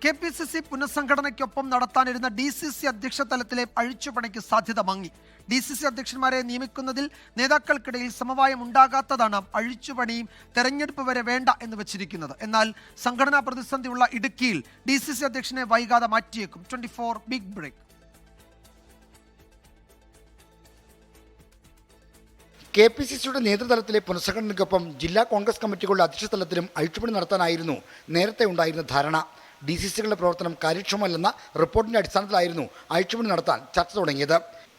KPCC പുനഃസംഘടനയ്ക്കൊപ്പം നടത്താനിരുന്ന DCC അധ്യക്ഷ തലത്തിലെ അഴിച്ചുപണിക്ക് സാധ്യത മങ്ങി. DCC അധ്യക്ഷന്മാരെ നിയമിക്കുന്നതിൽ നേതാക്കൾക്കിടയിൽ സമവായം ഉണ്ടാകാത്തതാണ് അഴിച്ചുപണിയും തെരഞ്ഞെടുപ്പ് വരെ വേണ്ട എന്ന് വെച്ചിരിക്കുന്നത്. എന്നാൽ സംഘടനാ പ്രതിസന്ധിയുള്ള ഇടുക്കിയിൽ DCC അധ്യക്ഷനെ വൈകാതെ മാറ്റിയേക്കും. 24 ബിഗ് ബ്രേക്ക്. KPCCയുടെ നേതൃതലത്തിലെ പുനഃസംഘടനയ്ക്കൊപ്പം ജില്ലാ കോൺഗ്രസ് കമ്മിറ്റികളുടെ അധ്യക്ഷ തലത്തിലും അഴിച്ചുപണി നടത്താനായിരുന്നു നേരത്തെ ഉണ്ടായിരുന്ന ധാരണ. DCCകളുടെ പ്രവർത്തനം കാര്യക്ഷമമല്ലെന്ന റിപ്പോർട്ടിന്റെ അടിസ്ഥാനത്തിലായിരുന്നു അഴിച്ചുപണി നടത്താൻ ചർച്ച തുടങ്ങിയത്.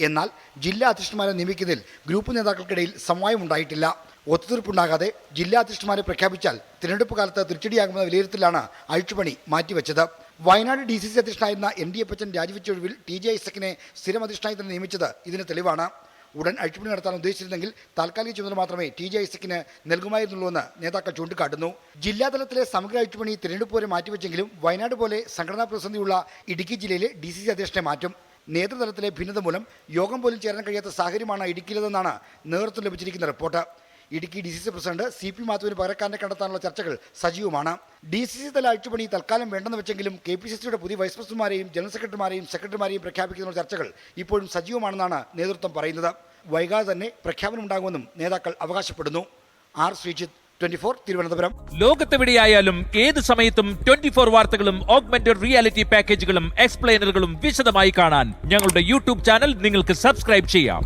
എന്നാൽ ജില്ലാ അധ്യക്ഷന്മാരെ നിയമിക്കുന്നതിൽ ഗ്രൂപ്പ് നേതാക്കൾക്കിടയിൽ സമവായം ഉണ്ടായിട്ടില്ല. ഒത്തുതീർപ്പുണ്ടാകാതെ ജില്ലാ അധ്യക്ഷന്മാരെ പ്രഖ്യാപിച്ചാൽ തിരഞ്ഞെടുപ്പ് കാലത്ത് തിരിച്ചടിയാകുമെന്ന വിലയിരുത്തലാണ് അഴിച്ചുപണി മാറ്റിവെച്ചത്. വയനാട് DCC അധ്യക്ഷനായിരുന്ന ND അപ്പച്ചൻ രാജിവെച്ച ഒഴിവിൽ TJ ഐസക്കിനെ സ്ഥിരം അധ്യക്ഷനായി തന്നെ നിയമിച്ചത് ഇതിന് തെളിവാണ്. ഉടൻ അഴിച്ചുപണി നടത്താൻ ഉദ്ദേശിച്ചിരുന്നെങ്കിൽ താൽക്കാലിക ചുമതല മാത്രമേ TJ ഐസക്കിന് നൽകുമായിരുന്നുള്ളൂവെന്ന് നേതാക്കൾ ചൂണ്ടിക്കാട്ടുന്നു. ജില്ലാതലത്തിലെ സമഗ്ര അഴിച്ചുപണി തിരഞ്ഞെടുപ്പ് വരെ മാറ്റിവെച്ചെങ്കിലും വയനാട് പോലെ സംഘടനാ പ്രതിസന്ധിയുള്ള ഇടുക്കി ജില്ലയിലെ DCC അധ്യക്ഷനെ മാറ്റും. നേതൃതലത്തിലെ ഭിന്നത മൂലം യോഗം പോലും ചേരാൻ കഴിയാത്ത സാഹചര്യമാണ് ഇടുക്കിയിലെന്നാണ് നേതൃത്വം ലഭിച്ചിരിക്കുന്ന report. Idukki DCC president CP മാത്യുവിന് പകരക്കാരനെ കണ്ടെത്താനുള്ള ചർച്ചകൾ സജീവമാണ്. DCC തല അഴിച്ചുപണി തൽക്കാലം വേണ്ടെന്ന് വെച്ചെങ്കിലും KPCCയുടെ പുതിയ വൈസ് പ്രസിഡന്റുമാരെയും ജനറൽ സെക്രട്ടറിമാരെയും പ്രഖ്യാപിക്കുന്ന ചർച്ചകൾ ഇപ്പോഴും സജീവമാണെന്നാണ് നേതൃത്വം പറയുന്നത്. വൈകാതെ തന്നെ പ്രഖ്യാപനമുണ്ടാകുമെന്നും നേതാക്കൾ അവകാശപ്പെടുന്നു. R. ശ്രീജിത്ത്, 24 തിരുവനന്തപുരം. ലോകത്തെവിടെയായാലും ഏത് സമയത്തും 24 വാർത്തകളും ഓഗ്മെന്റഡ് റിയാലിറ്റി പാക്കേജുകളും എക്സ്പ്ലെയിനറുകളും വിശദമായി കാണാൻ ഞങ്ങളുടെ YouTube ചാനൽ നിങ്ങൾക്ക് സബ്സ്ക്രൈബ് ചെയ്യാം.